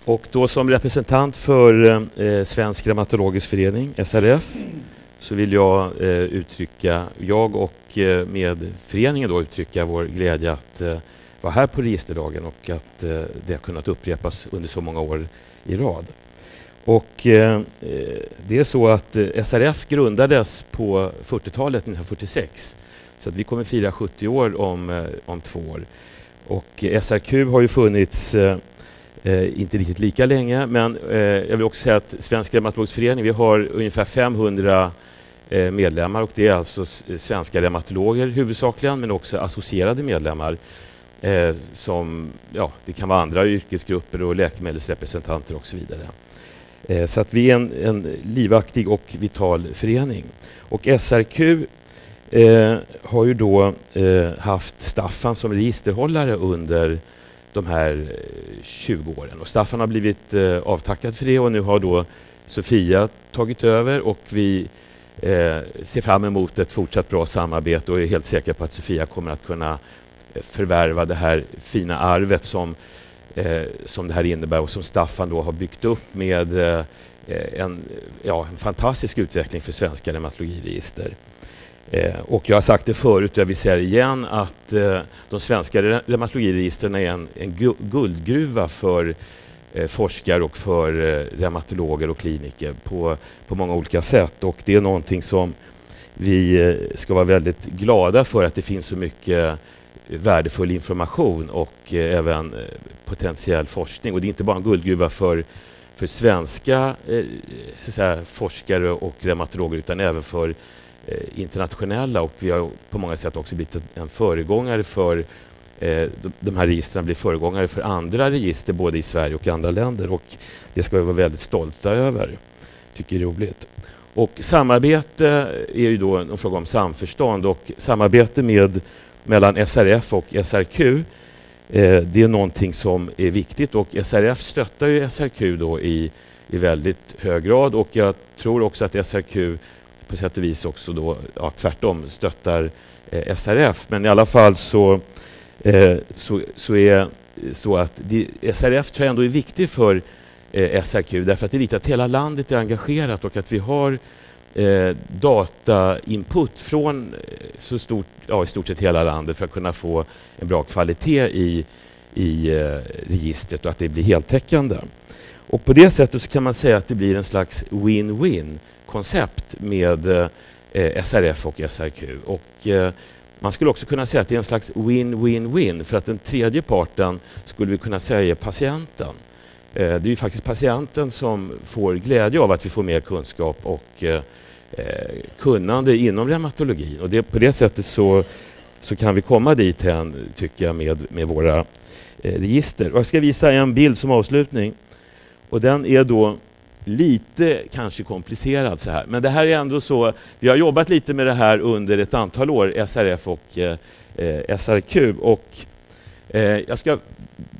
Och då som representant för Svensk Reumatologisk Förening, SRF, så vill jag jag och med föreningen då uttrycka vår glädje att vara här på registerdagen och att det har kunnat upprepas under så många år i rad. Och det är så att SRF grundades på 40-talet 1946, så att vi kommer fira 70 år om 2 år. Och SRQ har ju funnits inte riktigt lika länge, men jag vill också säga att Svensk Reumatologisk Förening, vi har ungefär 500 medlemmar, och det är alltså svenska reumatologer huvudsakligen, men också associerade medlemmar som, ja, det kan vara andra yrkesgrupper och läkemedelsrepresentanter och så vidare. Så att vi är en livaktig och vital förening. Och SRQ har ju då haft Staffan som registerhållare under de här 20 åren. Och Staffan har blivit avtackad för det, och nu har då Sofia tagit över, och vi ser fram emot ett fortsatt bra samarbete och är helt säker på att Sofia kommer att kunna förvärva det här fina arvet som det här innebär, och som Staffan då har byggt upp med en fantastisk utveckling för svenska reumatologiregister. Och jag har sagt det förut och jag vill säga det igen, att de svenska reumatologiregistren är en guldgruva för forskare och för reumatologer och kliniker på många olika sätt. Och det är någonting som vi ska vara väldigt glada för, att det finns så mycket värdefull information och även potentiell forskning. Och det är inte bara en guldgruva för svenska så att säga, forskare och reumatologer, utan även för internationella, och vi har på många sätt också blivit en föregångare för de här registren blir föregångare för andra register både i Sverige och andra länder, och det ska vi vara väldigt stolta över. Tycker det är roligt. Och samarbete är ju då en fråga om samförstånd, och samarbete mellan SRF och SRQ det är någonting som är viktigt, och SRF stöttar ju SRQ då i väldigt hög grad, och jag tror också att SRQ på sätt och vis också då, tvärtom stöttar SRF, men i alla fall så är så att SRF tror jag ändå är viktig för SRQ, därför att det är viktigt att hela landet är engagerat och att vi har datainput från i stort sett hela landet för att kunna få en bra kvalitet i registret och att det blir heltäckande. Och på det sättet så kan man säga att det blir en slags win-win-koncept med SRF och SRQ. Och man skulle också kunna säga att det är en slags win-win-win, för att den tredje parten skulle vi kunna säga är patienten. Det är ju faktiskt patienten som får glädje av att vi får mer kunskap och kunnande inom reumatologin. Och på det sättet så kan vi komma dit än, tycker jag, med våra register. Och jag ska visa en bild som avslutning. Och den är då lite kanske komplicerad så här. Men det här är ändå så, vi har jobbat lite med det här under ett antal år, SRF och SRQ. Och jag ska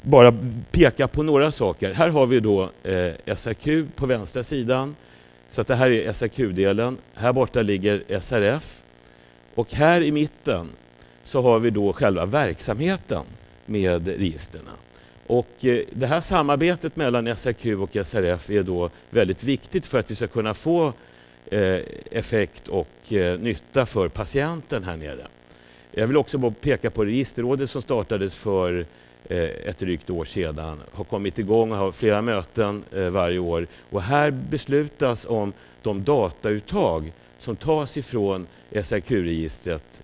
bara peka på några saker. Här har vi då SRQ på vänstra sidan. Så att det här är SRQ-delen. Här borta ligger SRF. Och här i mitten så har vi då själva verksamheten med registerna. Och det här samarbetet mellan SRQ och SRF är då väldigt viktigt för att vi ska kunna få effekt och nytta för patienten här nere. Jag vill också peka på registerrådet som startades för ett drygt år sedan, har kommit igång och har flera möten varje år. Och här beslutas om de datauttag som tas ifrån SRQ-registret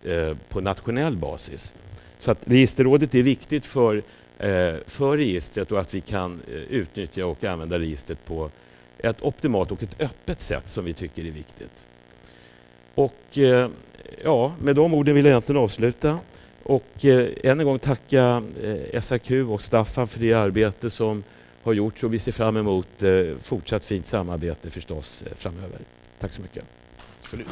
på nationell basis. Så att registerrådet är viktigt för registret och att vi kan utnyttja och använda registret på ett optimalt och ett öppet sätt som vi tycker är viktigt. Och med de orden vill jag egentligen avsluta. Och än en gång tacka SRQ och Staffan för det arbete som har gjorts, och vi ser fram emot fortsatt fint samarbete förstås framöver. Tack så mycket. Absolut.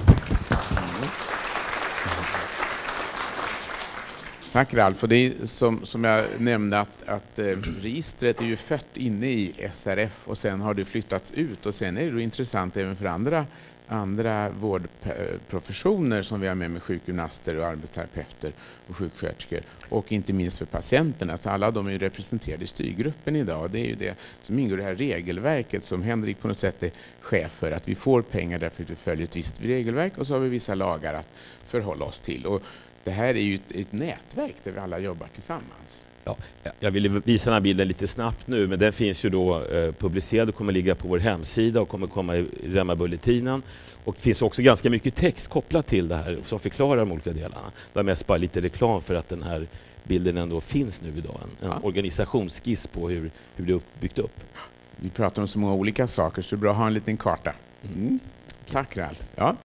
Tack Ralf. Och det är som jag nämnde att registret är ju fött inne i SRF och sen har det flyttats ut, och sen är det då intressant även för andra andra vårdprofessioner som vi har med sjukgymnaster och arbetsterapeuter och sjuksköterskor, och inte minst för patienterna. Så alla de är ju representerade i styrgruppen idag, och det är ju det som ingår i det här regelverket som Henrik på något sätt är chef för, att vi får pengar därför att vi följer ett visst regelverk, och så har vi vissa lagar att förhålla oss till. Och det här är ju ett nätverk där vi alla jobbar tillsammans. Ja, jag ville visa den här bilden lite snabbt nu, men den finns ju då publicerad och kommer ligga på vår hemsida och kommer komma i Reuma-bulletinen. Och det finns också ganska mycket text kopplat till det här som förklarar de olika delarna. Det var mest bara lite reklam för att den här bilden ändå finns nu idag. En organisationsskiss på hur det är uppbyggt upp. Vi pratar om så många olika saker så det är bra att ha en liten karta. Tack Ralf. Ja.